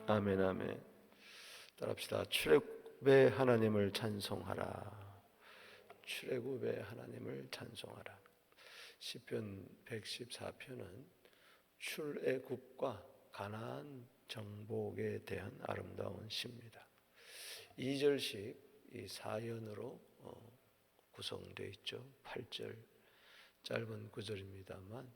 아멘, 아멘. 따라합시다. 출애굽의 하나님을 찬송하라. 출애굽의 하나님을 찬송하라. 시편 114편은 출애굽과 가나안 정복에 대한 아름다운 시입니다. 2절씩 이 사연으로 구성되어 있죠. 8절 짧은 구절입니다만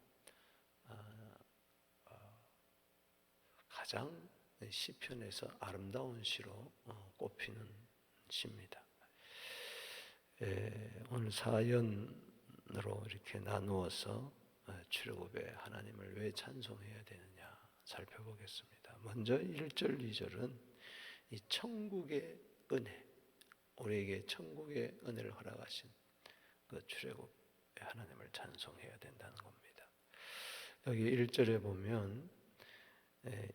가장 시편에서 아름다운 시로 꼽히는 시입니다. 오늘 사연으로 이렇게 나누어서 출애굽의 하나님을 왜 찬송해야 되느냐 살펴보겠습니다. 먼저 1절, 2절은 이 천국의 은혜, 우리에게 천국의 은혜를 허락하신 그 출애굽의 하나님을 찬송해야 된다는 겁니다. 여기 1절에 보면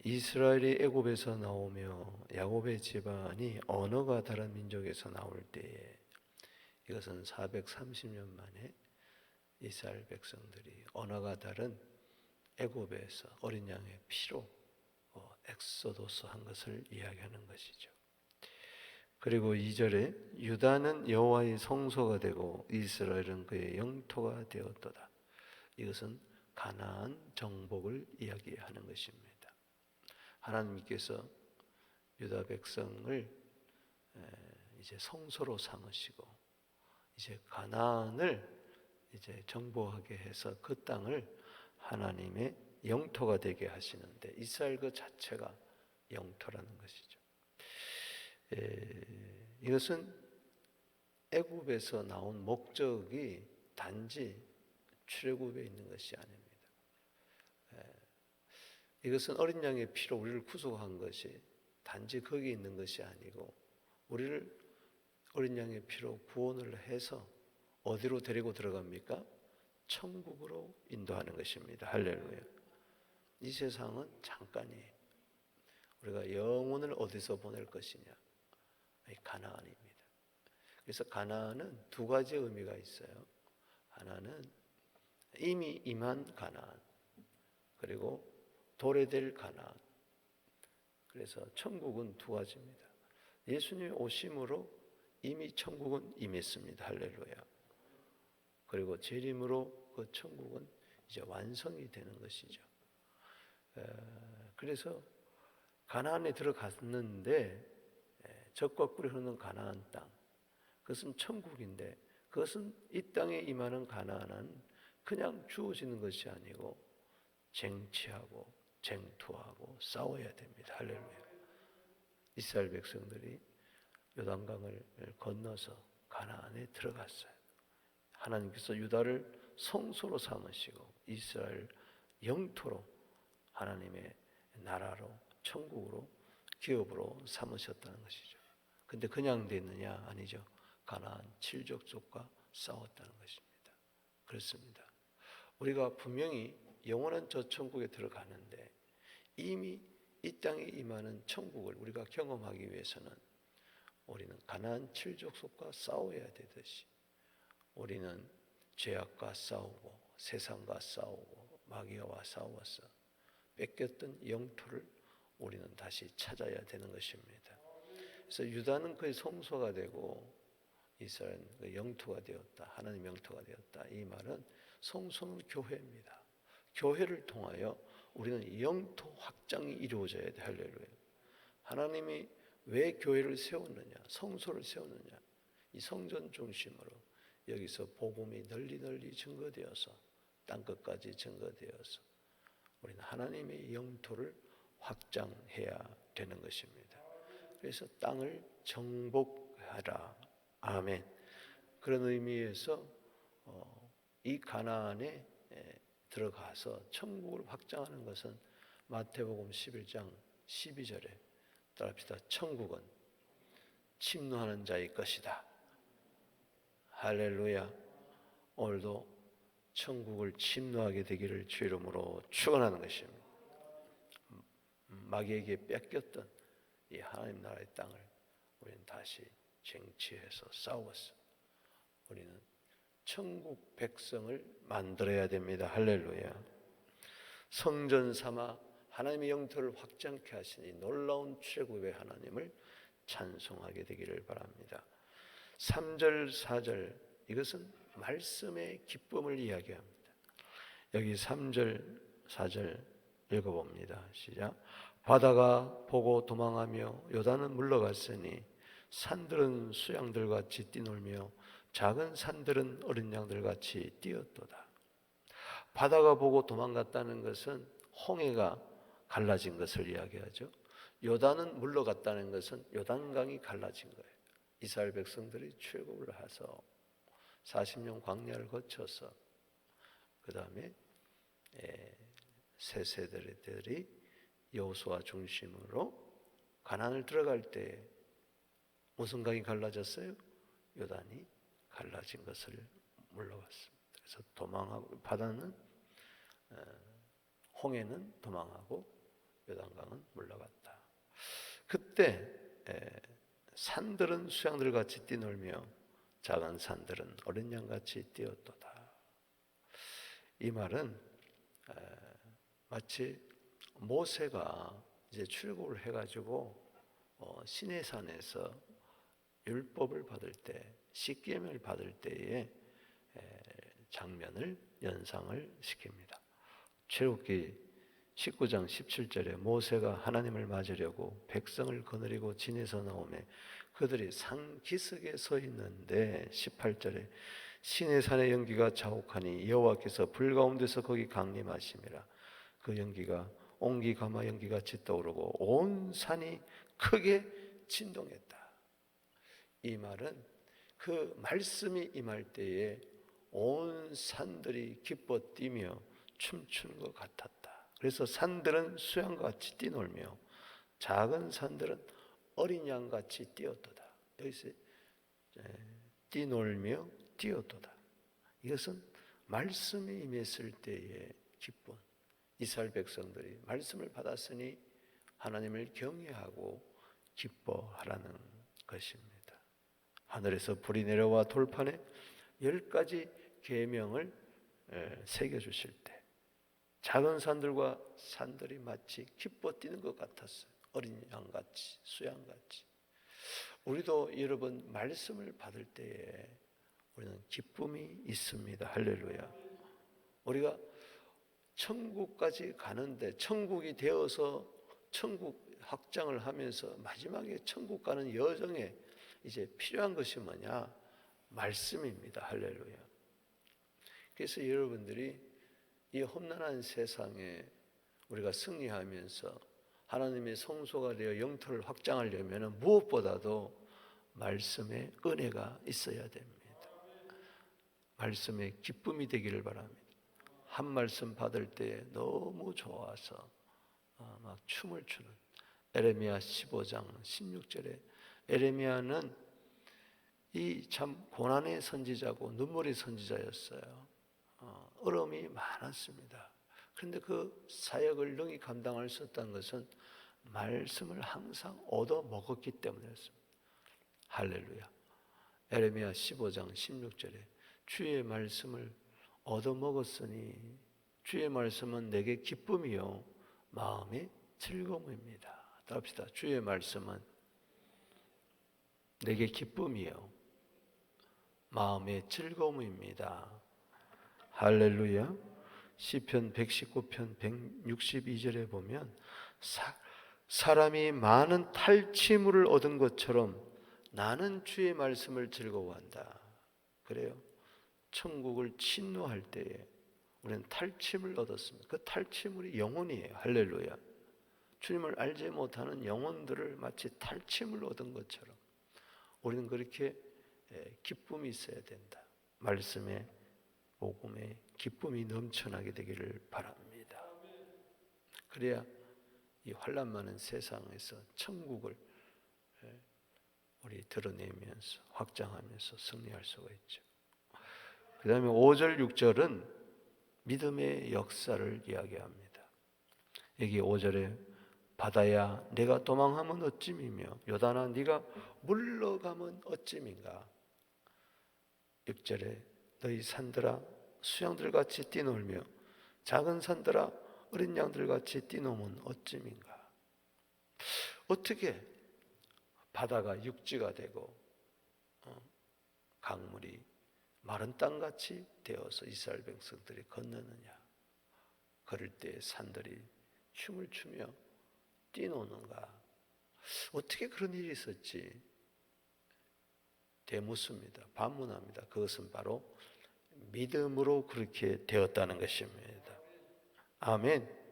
이스라엘이 애굽에서 나오며 야곱의 집안이 언어가 다른 민족에서 나올 때에, 이것은 430년 만에 이스라엘 백성들이 언어가 다른 애굽에서 어린 양의 피로 엑소도스 한 것을 이야기하는 것이죠. 그리고 2절에 유다는 여호와의 성소가 되고 이스라엘은 그의 영토가 되었도다. 이것은 가나안 정복을 이야기하는 것입니다. 하나님께서 유다 백성을 이제 성소로 삼으시고 이제 가나안을 이제 정복하게 해서 그 땅을 하나님의 영토가 되게 하시는데, 이스라엘 그 자체가 영토라는 것이죠. 이것은 애굽에서 나온 목적이 단지 출애굽에 있는 것이 아닙니다. 이것은 어린 양의 피로 우리를 구속한 것이 단지 거기에 있는 것이 아니고, 우리를 어린 양의 피로 구원을 해서 어디로 데리고 들어갑니까? 천국으로 인도하는 것입니다. 할렐루야. 이 세상은 잠깐이에요. 우리가 영혼을 어디서 보낼 것이냐? 가나안입니다. 그래서 가나안은 두 가지 의미가 있어요. 하나는 이미 임한 가나안, 그리고 도래될 가나안. 그래서 천국은 두 가지입니다. 예수님이 오심으로 이미 천국은 임했습니다. 할렐루야. 그리고 재림으로 그 천국은 이제 완성이 되는 것이죠. 그래서 가나안에 들어갔는데, 젖과 꿀이 흐르는 가나안 땅, 그것은 천국인데, 그것은 이 땅에 임하는 가나안은 그냥 주어지는 것이 아니고 쟁취하고 쟁투하고 싸워야 됩니다. 할렐루야. 이스라엘 백성들이 요단강을 건너서 가나안에 들어갔어요. 하나님께서 유다를 성소로 삼으시고 이스라엘 영토로, 하나님의 나라로, 천국으로, 기업으로 삼으셨다는 것이죠. 근데 그냥 됐느냐? 아니죠. 가나안 7족속과 싸웠다는 것입니다. 그렇습니다. 우리가 분명히 영원한 저 천국에 들어가는데, 이미 이 땅에 임하는 천국을 우리가 경험하기 위해서는 우리는 가나안 7족속과 싸워야 되듯이, 우리는 죄악과 싸우고 세상과 싸우고 마귀와 싸워서 뺏겼던 영토를 우리는 다시 찾아야 되는 것입니다. 그래서 유다는 그의 성소가 되고 이스라엘은 그 영토가 되었다. 하나님 영토가 되었다. 이 말은 성소는 교회입니다. 교회를 통하여 우리는 영토 확장이 이루어져야 돼. 할렐루야. 하나님이 왜 교회를 세웠느냐, 성소를 세웠느냐? 이 성전 중심으로 여기서 복음이 널리 증거되어서 땅끝까지 증거되어서 우리는 하나님의 영토를 확장해야 되는 것입니다. 그래서 땅을 정복하라. 아멘. 그런 의미에서 이 가나안에 들어가서 천국을 확장하는 것은 마태복음 11장 12절에 따라합시다. 천국은 침노하는 자의 것이다. 할렐루야. 오늘도 천국을 침노하게 되기를 주 이름으로 축원하는 것입니다. 마귀에게 뺏겼던 이 하나님 나라의 땅을 우리는 다시 쟁취해서 싸웠어. 우리는 천국 백성을 만들어야 됩니다. 할렐루야. 성전 삼아 하나님의 영토를 확장케 하시니 놀라운 출애굽의 하나님을 찬송하게 되기를 바랍니다. 3절 4절 이것은 말씀의 기쁨을 이야기합니다. 여기 3절 4절 읽어봅니다. 시작. 바다가 보고 도망하며 요단은 물러갔으니 산들은 수양들같이 뛰놀며 작은 산들은 어린 양들같이 뛰었도다. 바다가 보고 도망갔다는 것은 홍해가 갈라진 것을 이야기하죠. 요단은 물러갔다는 것은 요단강이 갈라진 거예요. 이스라엘 백성들이 출애굽을 해서 40년 광야를 거쳐서 그 다음에 세 세대들이 여호수아 중심으로 가나안을 들어갈 때 무슨 강이 갈라졌어요? 요단이 갈라진 것을 물러갔습니다. 그래서 도망하고 바다는 홍해는 도망하고 요단강은 물러갔다. 그때 산들은 수양들같이 뛰놀며 작은 산들은 어린 양같이 뛰었도다. 이 말은 마치 모세가 이제 출애굽을 해가지고 시내산에서 율법을 받을 때, 십계명을 받을 때의 장면을 연상을 시킵니다. 출애굽기 19장 17절에 모세가 하나님을 맞으려고 백성을 거느리고 진에서 나오매 그들이 산기슭에 서 있는데 18절에 시내산의 연기가 자욱하니 여호와께서 불 가운데서 거기 강림하심이라. 그 연기가 옹기 가마 연기같이 떠오르고 온 산이 크게 진동했다. 이 말은 그 말씀이 임할 때에 온 산들이 기뻐 뛰며 춤추는 것 같았다. 그래서 산들은 수양같이 뛰놀며 작은 산들은 어린 양같이 뛰었도다. 여기서 뛰놀며 뛰었도다. 이것은 말씀이 임했을 때의 기쁨. 이스라엘 백성들이 말씀을 받았으니 하나님을 경외하고 기뻐하라는 것입니다. 하늘에서 불이 내려와 돌판에 10가지 계명을 새겨주실 때 작은 산들과 산들이 마치 기뻐 뛰는 것 같았어요. 어린 양같이, 수양같이. 우리도 여러분 말씀을 받을 때에 우리는 기쁨이 있습니다. 할렐루야. 우리가 천국까지 가는데 천국이 되어서 천국 확장을 하면서 마지막에 천국 가는 여정에 이제 필요한 것이 뭐냐? 말씀입니다. 할렐루야. 그래서 여러분들이 이 험난한 세상에 우리가 승리하면서 하나님의 성소가 되어 영토를 확장하려면 무엇보다도 말씀의 은혜가 있어야 됩니다. 말씀의 기쁨이 되기를 바랍니다. 한 말씀 받을 때에 너무 좋아서 막 춤을 추는 에레미야 15장 16절에 에레미야는 이 참 고난의 선지자고 눈물의 선지자였어요. 어려움이 많았습니다. 그런데 그 사역을 능히 감당할 수 없다는 것은 말씀을 항상 얻어 먹었기 때문이었습니다. 할렐루야. 에레미야 15장 16절에 주의 말씀을 얻어 먹었으니 주의 말씀은 내게 기쁨이요 마음의 즐거움입니다. 답시다. 주의 말씀은 내게 기쁨이요 마음의 즐거움입니다. 할렐루야. 시편 119편 162절에 보면 사람이 많은 탈취물을 얻은 것처럼 나는 주의 말씀을 즐거워한다. 그래요. 천국을 침노할 때에 우리는 탈취물을 얻었습니다. 그 탈취물이 영혼이에요. 할렐루야. 주님을 알지 못하는 영혼들을 마치 탈취물을 얻은 것처럼 우리는 그렇게 기쁨이 있어야 된다. 말씀에 복음에 기쁨이 넘쳐나게 되기를 바랍니다. 그래야 이 환난 많은 세상에서 천국을 우리 드러내면서 확장하면서 승리할 수가 있죠. 그 다음에 5절 6절은 믿음의 역사를 이야기합니다. 여기 5절에 바다야 내가 도망하면 어찌미며 요단아 네가 물러가면 어찌민가. 6절에 너희 산들아 수양들같이 뛰놀며 작은 산들아 어린 양들같이 뛰노면 어찌민가. 어떻게 바다가 육지가 되고 강물이 마른 땅같이 되어서 이스라엘 백성들이 건너느냐. 걸을 때 산들이 춤을 추며 뛰노는가. 어떻게 그런 일이 있었지? 되묻습니다. 반문합니다. 그것은 바로 믿음으로 그렇게 되었다는 것입니다. 아멘.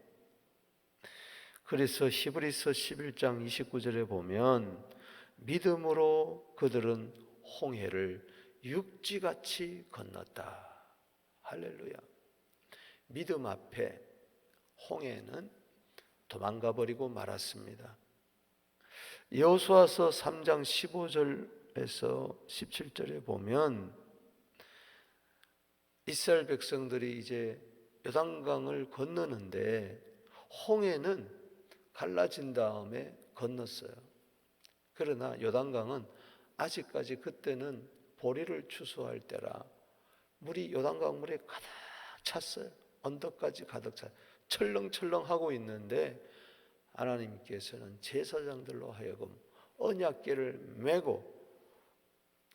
그래서 히브리서 11장 29절에 보면 믿음으로 그들은 홍해를 육지같이 건넜다. 할렐루야. 믿음 앞에 홍해는 도망가 버리고 말았습니다. 여호수아서 3장 15절에서 17절에 보면 이스라엘 백성들이 이제 요단강을 건너는데 홍해는 갈라진 다음에 건넜어요. 그러나 요단강은 아직까지 그때는 보리를 추수할 때라 물이 요단강 물에 가득 찼어요. 언덕까지 가득 찼어요. 철렁철렁하고 있는데 하나님께서는 제사장들로 하여금 언약궤를 메고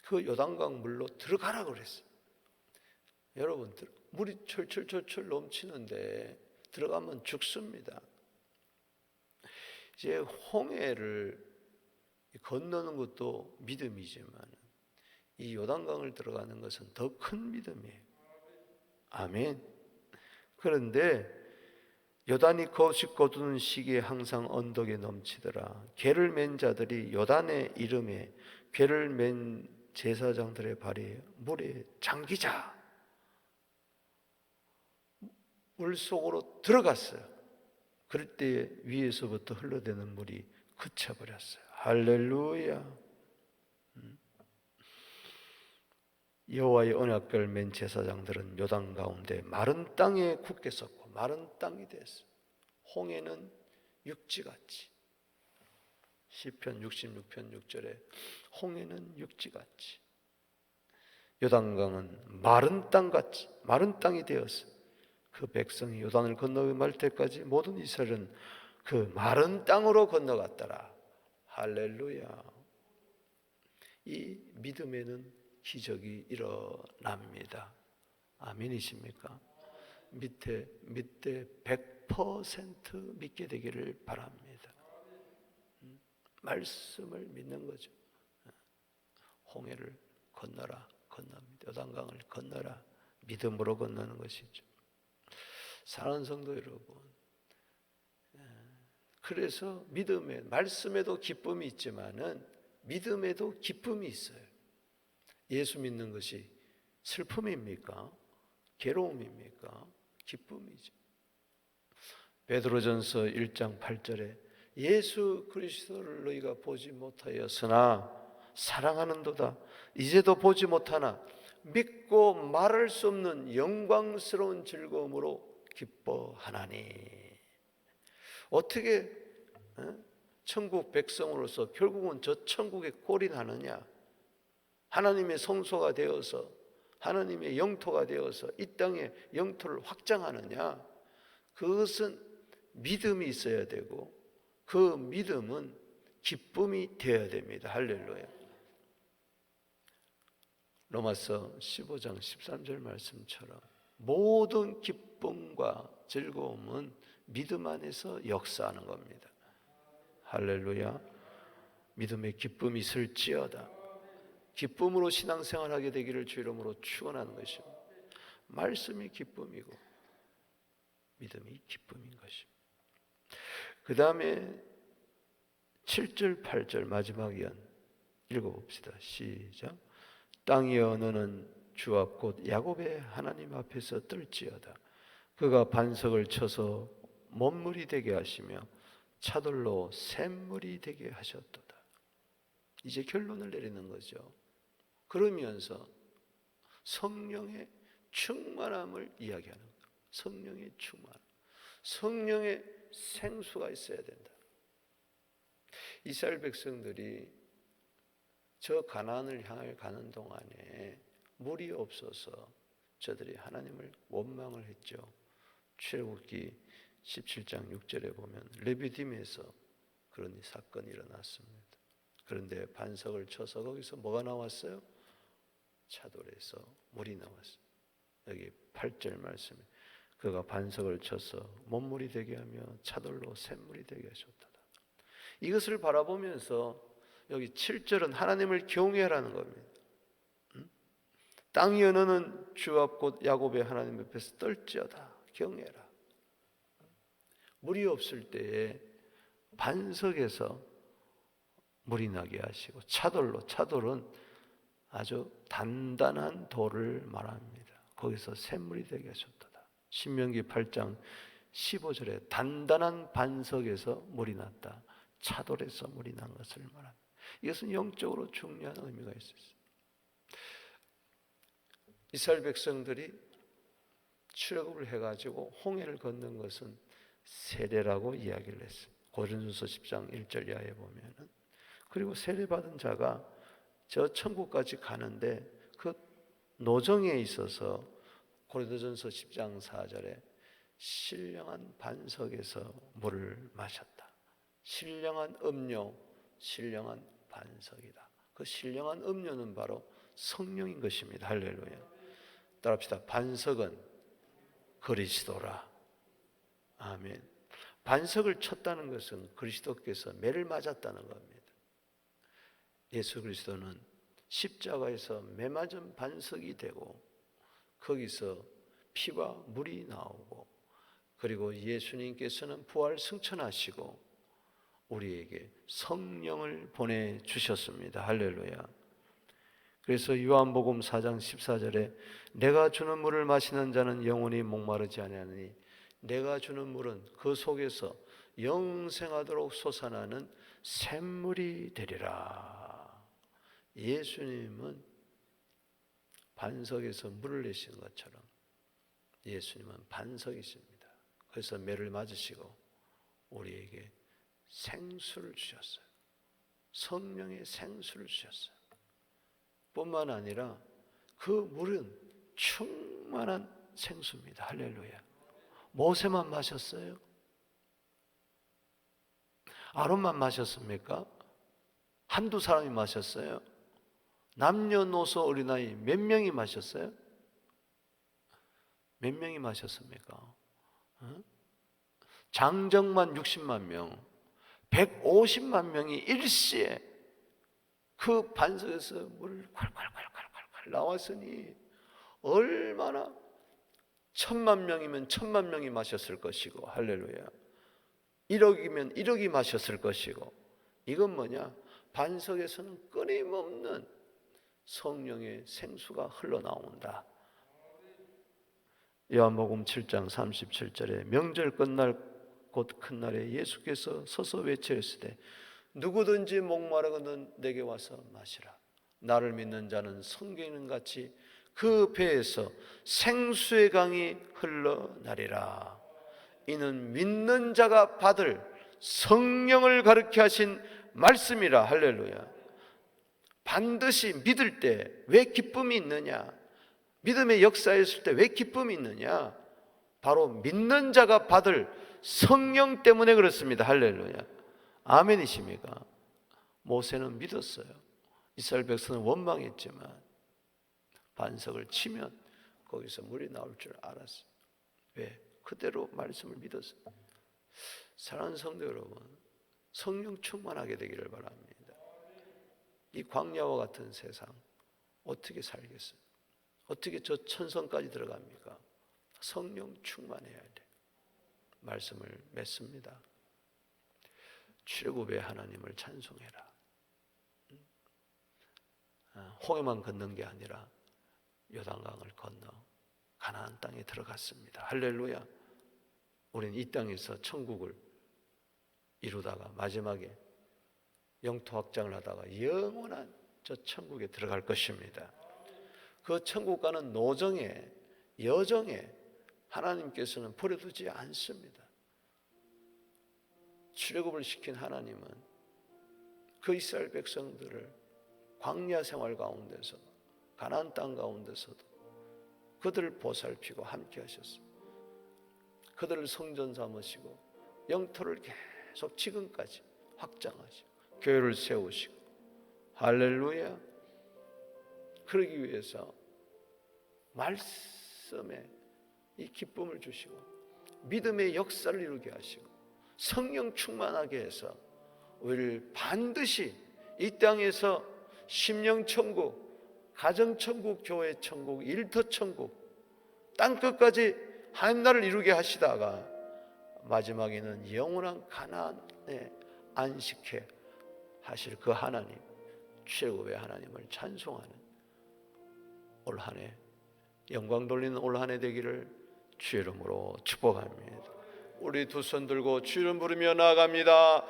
그 요단강 물로 들어가라고 그랬어요. 여러분, 물이 철철철철 넘치는데 들어가면 죽습니다. 이제 홍해를 건너는 것도 믿음이지만 이 요단강을 들어가는 것은 더 큰 믿음이에요. 아멘. 그런데 요단이 거짓 거두는 시기에 항상 언덕에 넘치더라. 궤를 맨 자들이 요단의 이름에 궤를 맨 제사장들의 발이 물에 잠기자 물속으로 들어갔어요. 그럴 때 위에서부터 흘러대는 물이 그쳐버렸어요. 할렐루야. 여호와의 언약궤를 맨 제사장들은 요단 가운데 마른 땅에 굳게 섰고 마른 땅이 됐어요. 홍해는 육지같이. 시편 66편 6절에 홍해는 육지같이, 요단강은 마른 땅같이 마른 땅이 되었어요. 그 백성이 요단을 건너갈 때까지 모든 이스라엘은 그 마른 땅으로 건너갔더라. 할렐루야. 이 믿음에는 기적이 일어납니다. 아멘이십니까? 밑에 100% 믿게 되기를 바랍니다. 말씀을 믿는 거죠. 홍해를 건너라, 건넙니다. 요단강을 건너라, 믿음으로 건너는 것이죠. 사랑하는 성도 여러분, 그래서 믿음에, 말씀에도 기쁨이 있지만은 믿음에도 기쁨이 있어요. 예수 믿는 것이 슬픔입니까? 괴로움입니까? 기쁨이죠. 베드로전서 1장 8절에 예수 그리스도를 너희가 보지 못하였으나 사랑하는도다. 이제도 보지 못하나 믿고 말할 수 없는 영광스러운 즐거움으로 기뻐하나니. 어떻게 천국 백성으로서 결국은 저 천국에 꼴이 나느냐? 하나님의 성소가 되어서 하나님의 영토가 되어서 이 땅의 영토를 확장하느냐? 그것은 믿음이 있어야 되고 그 믿음은 기쁨이 되어야 됩니다. 할렐루야. 로마서 15장 13절 말씀처럼 모든 기쁨과 즐거움은 믿음 안에서 역사하는 겁니다. 할렐루야. 믿음의 기쁨이 있을지어다. 기쁨으로 신앙생활하게 되기를 주 이름으로 축원하는 것입니다. 말씀이 기쁨이고 믿음이 기쁨인 것입니다. 그 다음에 7절 8절 마지막 연 읽어봅시다. 시작. 땅이여 너는 주 앞 곧 야곱의 하나님 앞에서 떨지어다. 그가 반석을 쳐서 먼물이 되게 하시며 차돌로 샘물이 되게 하셨도다. 이제 결론을 내리는 거죠. 그러면서 성령의 충만함을 이야기하는 거예요. 성령의 충만함, 성령의 생수가 있어야 된다. 이스라엘 백성들이 저 가나안을 향해 가는 동안에 물이 없어서 저들이 하나님을 원망을 했죠. 출애굽기 17장 6절에 보면 레비딤에서 그런 사건이 일어났습니다. 그런데 반석을 쳐서 거기서 뭐가 나왔어요? 차돌에서 물이 나왔어요. 여기 8절 말씀에 그가 반석을 쳐서 mon물이 되게 하며 차돌로 샘물이 되게 하셨다. 이것을 바라보면서 여기 7절은 하나님을 경외하라는 겁니다. 땅 연어는 주 앞 곧 야곱의 하나님 앞에서 떨지어다. 경외하라. 물이 없을 때에 반석에서 물이 나게 하시고 차돌은 아주 단단한 돌을 말합니다. 거기서 샘물이 되게 하셨다. 신명기 8장 15절에 단단한 반석에서 물이 났다. 차돌에서 물이 난 것을 말합니다. 이것은 영적으로 중요한 의미가 있었어요. 이스라엘 백성들이 출애굽을 해가지고 홍해를 건넌 것은 세례라고 이야기를 했어요. 고린도서 10장 1절 이하에 보면은. 그리고 세례받은 자가 저 천국까지 가는데 그 노정에 있어서 고린도전서 10장 4절에 신령한 반석에서 물을 마셨다. 신령한 음료, 신령한 반석이다. 그 신령한 음료는 바로 성령인 것입니다. 할렐루야. 따라합시다. 반석은 그리스도라. 아멘. 반석을 쳤다는 것은 그리스도께서 매를 맞았다는 겁니다. 예수 그리스도는 십자가에서 매 맞은 반석이 되고 거기서 피와 물이 나오고 그리고 예수님께서는 부활 승천하시고 우리에게 성령을 보내주셨습니다. 할렐루야. 그래서 요한복음 4장 14절에 내가 주는 물을 마시는 자는 영원히 목마르지 아니하니 내가 주는 물은 그 속에서 영생하도록 솟아나는 샘물이 되리라. 예수님은 반석에서 물을 내시는 것처럼 예수님은 반석이십니다. 그래서 매를 맞으시고 우리에게 생수를 주셨어요. 성령의 생수를 주셨어요. 뿐만 아니라 그 물은 충만한 생수입니다. 할렐루야. 모세만 마셨어요? 아론만 마셨습니까? 한두 사람이 마셨어요? 남녀노소 어린아이 몇 명이 마셨어요? 몇 명이 마셨습니까? 장정만 60만 명, 150만 명이 일시에 그 반석에서 물을 콸콸콸콸콸 나왔으니 얼마나 1000만 명이면 1000만 명이 마셨을 것이고 할렐루야. 1억이면 1억이 마셨을 것이고 이건 뭐냐? 반석에서는 끊임없는 성령의 생수가 흘러나온다. 요한복음 7장 37절에 명절 끝날 곧 큰 날에 예수께서 서서 외치시되 누구든지 목마르거든 내게 와서 마시라. 나를 믿는 자는 성경인 같이 그 배에서 생수의 강이 흘러나리라. 이는 믿는 자가 받을 성령을 가르쳐 하신 말씀이라. 할렐루야. 반드시 믿을 때 왜 기쁨이 있느냐? 믿음의 역사에 있을 때 왜 기쁨이 있느냐? 바로 믿는 자가 받을 성령 때문에 그렇습니다. 할렐루야. 아멘이십니까? 모세는 믿었어요. 이스라엘 백성은 원망했지만 반석을 치면 거기서 물이 나올 줄 알았어요. 왜? 그대로 말씀을 믿었어요. 사랑하는 성도 여러분, 성령 충만하게 되기를 바랍니다. 이 광야와 같은 세상 어떻게 살겠어요? 어떻게 저 천성까지 들어갑니까? 성령 충만해야 돼. 말씀을 맺습니다. 출애굽의 하나님을 찬송해라. 홍해만 건넌 게 아니라 요단강을 건너 가나안 땅에 들어갔습니다. 할렐루야. 우리는 이 땅에서 천국을 이루다가 마지막에 영토 확장을 하다가 영원한 저 천국에 들어갈 것입니다. 그 천국 가는 노정에 여정에 하나님께서는 버려두지 않습니다. 출애굽을 시킨 하나님은 그 이스라엘 백성들을 광야 생활 가운데서도 가나안 땅 가운데서도 그들을 보살피고 함께 하셨습니다. 그들을 성전 삼으시고 영토를 계속 지금까지 확장하시고 교회를 세우시고 할렐루야. 그러기 위해서 말씀에 이 기쁨을 주시고 믿음의 역사를 이루게 하시고 성령 충만하게 해서 우리를 반드시 이 땅에서 심령천국, 가정천국, 교회천국, 일터천국, 땅끝까지 하나님 나라를 이루게 하시다가 마지막에는 영원한 가나안에 안식해 하실 그 하나님, 최고의 하나님을 찬송하는 올 한 해, 영광 돌리는 올 한 해 되기를 주의 이름으로 축복합니다. 우리 두 손 들고 주 이름 부르며 나아갑니다.